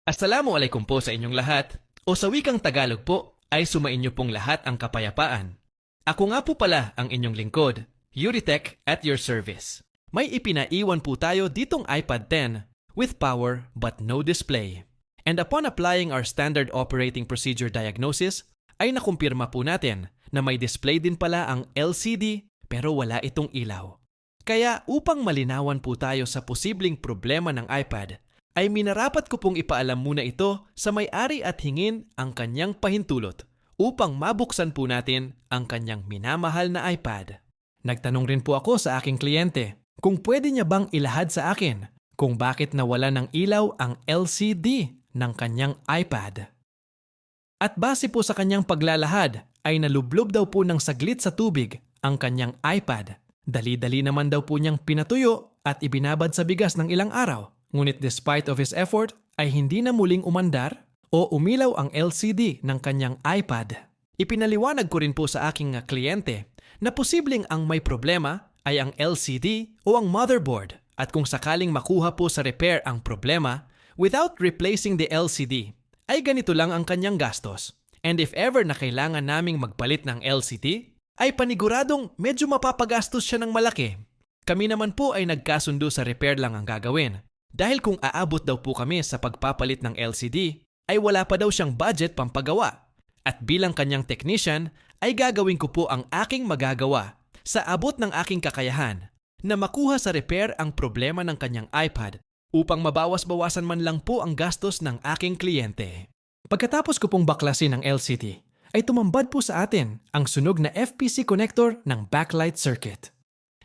Assalamualaikum po sa inyong lahat. O sa wikang Tagalog po, ay sumainyo pong lahat ang kapayapaan. Ako nga po pala ang inyong lingkod, Yuritech at your service. May ipinaiwan po tayo ditong iPad 10 with power but no display. And upon applying our standard operating procedure diagnosis, ay nakumpirma po natin na may display din pala ang LCD pero wala itong ilaw. Kaya upang malinawan po tayo sa posibleng problema ng iPad, ay minarapat ko pong ipaalam muna ito sa may-ari at hingin ang kanyang pahintulot upang mabuksan po natin ang kanyang minamahal na iPad. Nagtanong rin po ako sa aking kliyente kung pwede niya bang ilahad sa akin kung bakit nawala ng ilaw ang LCD ng kanyang iPad. At base po sa kanyang paglalahad ay nalublob daw po ng saglit sa tubig ang kanyang iPad. Dali-dali naman daw po niyang pinatuyo at ibinabad sa bigas ng ilang araw. Ngunit despite of his effort ay hindi na muling umandar o umilaw ang LCD ng kanyang iPad. Ipinaliwanag ko rin po sa aking kliyente na posibleng ang may problema ay ang LCD o ang motherboard at kung sakaling makuha po sa repair ang problema without replacing the LCD ay ganito lang ang kanyang gastos. And if ever na kailangan naming magpalit ng LCD ay paniguradong medyo mapapagastos siya ng malaki. Kami naman po ay nagkasundo sa repair lang ang gagawin. Dahil kung aabot daw po kami sa pagpapalit ng LCD, ay wala pa daw siyang budget pampagawa. At bilang kanyang technician, ay gagawin ko po ang aking magagawa sa abot ng aking kakayahan na makuha sa repair ang problema ng kanyang iPad upang mabawas-bawasan man lang po ang gastos ng aking kliyente. Pagkatapos ko pong baklasin ang LCD, ay tumambad po sa atin ang sunog na FPC connector ng backlight circuit.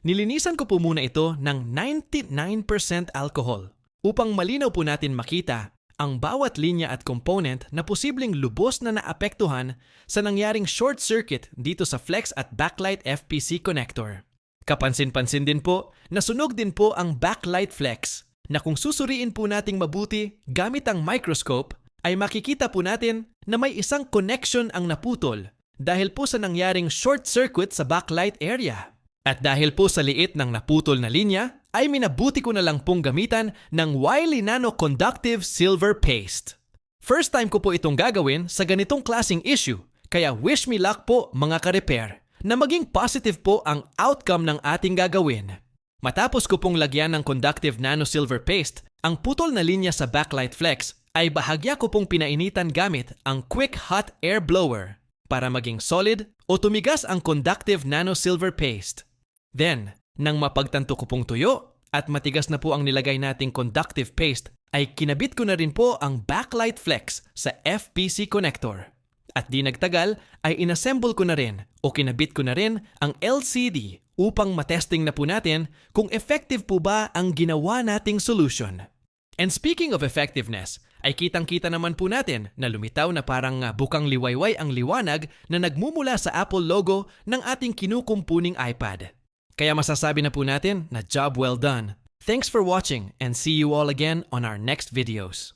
Nilinisan ko po muna ito ng 99% alcohol upang malinaw po natin makita ang bawat linya at component na posibleng lubos na naapektuhan sa nangyaring short circuit dito sa flex at backlight FPC connector. Kapansin-pansin din po na sunog din po ang backlight flex na kung susuriin po nating mabuti gamit ang microscope ay makikita po natin na may isang connection ang naputol dahil po sa nangyaring short circuit sa backlight area. At dahil po sa liit ng naputol na linya, ay minabuti ko na lang pong gamitan ng Wiley Nano Conductive Silver Paste. First time ko po itong gagawin sa ganitong klaseng issue, kaya wish me luck po mga ka-repair na maging positive po ang outcome ng ating gagawin. Matapos ko pong lagyan ng Conductive Nano Silver Paste, ang putol na linya sa backlight flex ay bahagya ko pong pinainitan gamit ang Quick Hot Air Blower para maging solid o tumigas ang Conductive Nano Silver Paste. Then, nang mapagtanto ko pong tuyo at matigas na po ang nilagay nating conductive paste, ay kinabit ko na rin po ang backlight flex sa FPC connector. At di nagtagal ay inassemble ko na rin o kinabit ko na rin ang LCD upang matesting na po natin kung effective po ba ang ginawa nating solution. And speaking of effectiveness, ay kitang-kita naman po natin na lumitaw na parang bukang liwayway ang liwanag na nagmumula sa Apple logo ng ating kinukumpuning iPad. Kaya masasabi na po natin na job well done. Thanks for watching and see you all again on our next videos.